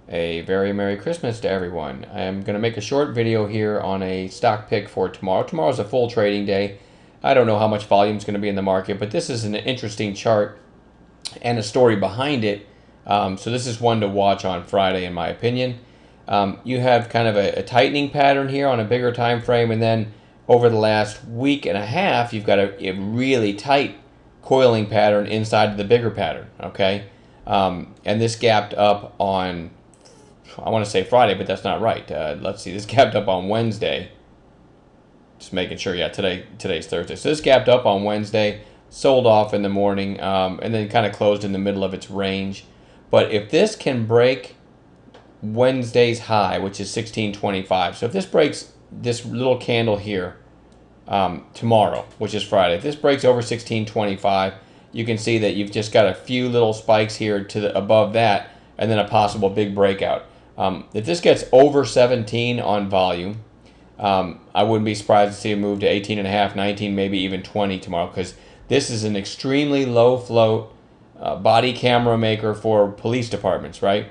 A very Merry Christmas to everyone. I am going to make a short video here on a stock pick for tomorrow. Tomorrow's a full trading day. I don't know how much volume is going to be in the market, but this is an interesting chart and a story behind it. So this is one to watch on Friday, in my opinion. You have kind of a tightening pattern here on a bigger time frame, and then over the last week and a half, you've got a really tight coiling pattern inside of the bigger pattern, okay? And this gapped up on, I want to say Friday, but that's not right. Let's see, this gapped up on Wednesday. Just making sure, yeah, today's Thursday. So this gapped up on Wednesday, sold off in the morning, and then kind of closed in the middle of its range. But if this can break Wednesday's high, which is 1625, so if this breaks this little candle here tomorrow, which is Friday, if this breaks over 1625, you can see that you've just got a few little spikes here to above that, and then a possible big breakout. If this gets over 17 on volume, I wouldn't be surprised to see it move to 18.5, 19, maybe even 20 tomorrow, because this is an extremely low float body camera maker for police departments, right?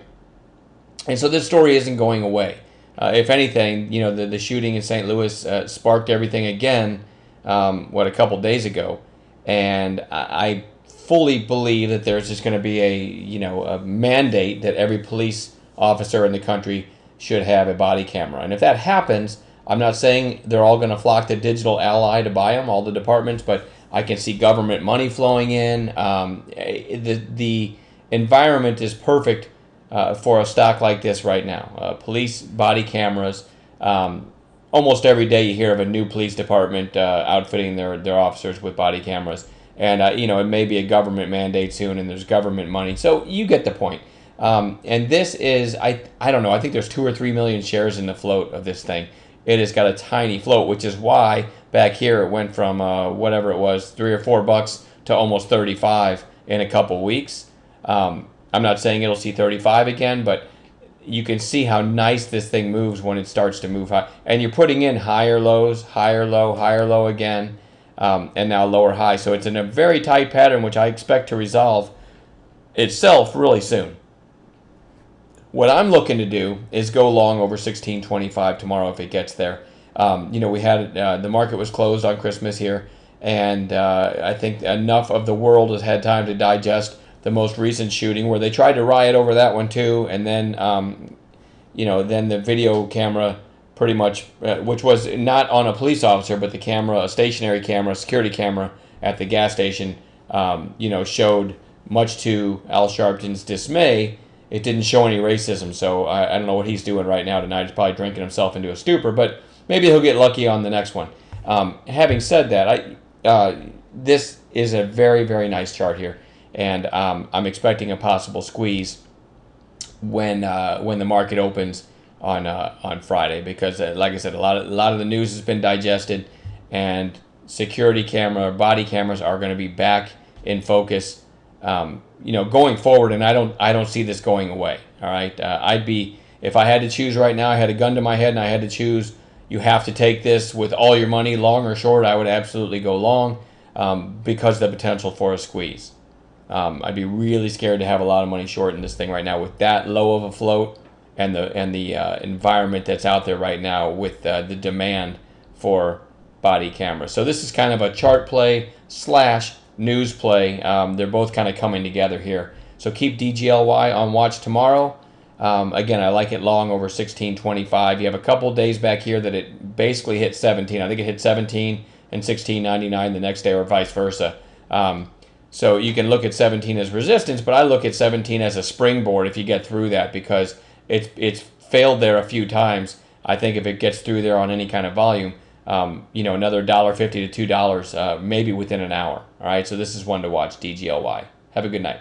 And so this story isn't going away. If anything, you know, the shooting in St. Louis sparked everything again, a couple days ago, and I fully believe that there's just going to be a mandate that every police officer in the country should have a body camera. And if that happens, I'm not saying they're all going to flock to Digital Ally to buy them, all the departments, but I can see government money flowing in. The environment is perfect for a stock like this right now. Police body cameras. Almost every day you hear of a new police department outfitting their officers with body cameras. And, it may be a government mandate soon, and there's government money. So you get the point. And this is, I don't know, I think there's 2 or 3 million shares in the float of this thing. It has got a tiny float, which is why back here it went from whatever it was, $3 or $4 to almost 35 in a couple weeks. I'm not saying it'll see 35 again, but you can see how nice this thing moves when it starts to move high. And you're putting in higher lows, higher low again, and now lower high. So it's in a very tight pattern, which I expect to resolve itself really soon. What I'm looking to do is go long over 1625 tomorrow if it gets there. We had the market was closed on Christmas here, and I think enough of the world has had time to digest the most recent shooting where they tried to riot over that one too, and then then the video camera pretty much, which was not on a police officer, but the camera, a stationary camera, security camera at the gas station, showed, much to Al Sharpton's dismay, it didn't show any racism. So I don't know what he's doing right now tonight. He's probably drinking himself into a stupor, but maybe he'll get lucky on the next one. Having said that, this is a very, very nice chart here, and I'm expecting a possible squeeze when the market opens on Friday, because like I said, a lot of the news has been digested, and security camera, body cameras are going to be back in focus. Going forward, and I don't see this going away. All right, if I had to choose right now, I had a gun to my head and I had to choose, you have to take this with all your money, long or short, I would absolutely go long, because of the potential for a squeeze. I'd be really scared to have a lot of money short in this thing right now with that low of a float and the environment that's out there right now with the demand for body cameras. So this is kind of a chart play / news play. They're both kind of coming together here. So keep DGLY on watch tomorrow. Again, I like it long over 1625. You have a couple days back here that it basically hit 17. I think it hit 17 and 1699 the next day, or vice versa. So you can look at 17 as resistance, but I look at 17 as a springboard if you get through that, because it's failed there a few times. I think if it gets through there on any kind of volume, another $1.50 to $2 maybe within an hour. All right, so this is one to watch, DGLY. Have a good night.